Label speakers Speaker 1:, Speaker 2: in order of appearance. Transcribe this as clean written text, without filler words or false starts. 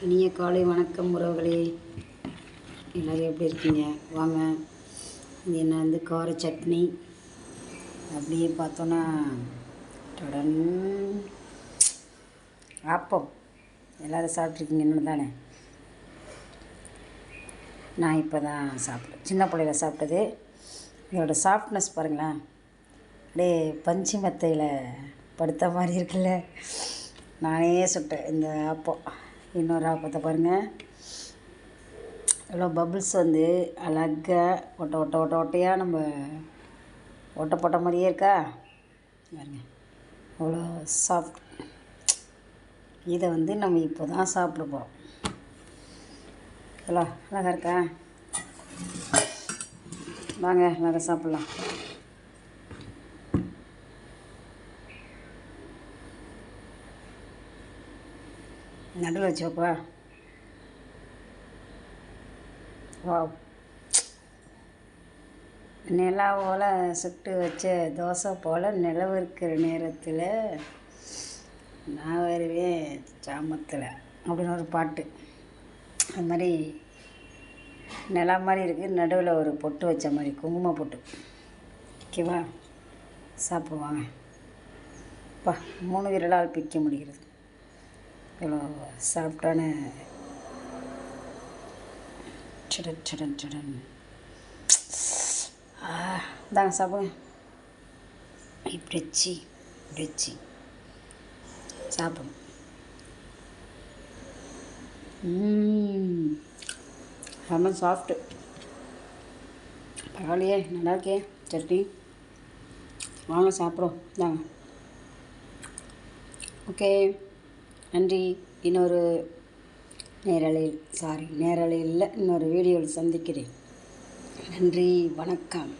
Speaker 1: இனிய காலை வணக்கம் உறவுகளே. எல்லோரும் எப்படி இருக்கீங்க? வாங்க, இது என்ன வந்து கார சட்னி. அப்படியே பார்த்தோன்னா டடன் ஆப்பம். எல்லோரும் சாப்பிட்ருக்கீங்க இன்னும் தானே? நான் இப்போ தான் சாப்பிட்டேன். சின்ன பிள்ளையில சாப்பிட்டது. இதோட சாஃப்ட்னஸ் பாருங்களேன், அப்படியே பஞ்சு மெத்தையில் படுத்த மாதிரி இருக்குல்ல. நானே சுட்டேன் இந்த ஆப்பம். இன்னொரு ஆப்பத்தை பாருங்கள், எவ்வளோ பபுள்ஸ் வந்து அழகாக ஒட்டையாக நம்ம ஒட்டை போட்ட மாதிரியே இருக்கா பாருங்க, அவ்வளோ சாஃப்ட். இதை வந்து நம்ம இப்போ தான் சாப்பிட போகிறோம். ஹலோ, அழகாக இருக்கா? வாங்க எல்லாரும் சாப்பிட்லாம். நடுவில் வச்சுப்பா. வாவ், நிலா போல் சுட்டு வச்ச தோசை போல் நிலவு இருக்கிற நேரத்தில் நான் வருவேன் சாமத்தில் அப்படின்னு ஒரு பாட்டு. அது மாதிரி நிலா மாதிரி இருக்குது, நடுவில் ஒரு பொட்டு வச்ச மாதிரி, குங்கும பொட்டு. ஓகேவா? சாப்பிடுவாங்க. அப்பா, 3 விரலால் பிக்க முடிகிறது. இவ்வளோ சாஃப்டான சடன் சடன் சடன். தாங்க சாப்பிடுங்க. இப்படி வச்சு சாப்பிடும். ரொம்ப சாஃப்ட்டு. பரவாயில்லையே, நல்லா இருக்கே சட்னி. வாங்க சாப்பிடும். தாங்க. ஓகே, நன்றி. இன்னொரு நேரலையில் இல்லை, இன்னொரு வீடியோவில் சந்திக்கிறேன். நன்றி, வணக்கம்.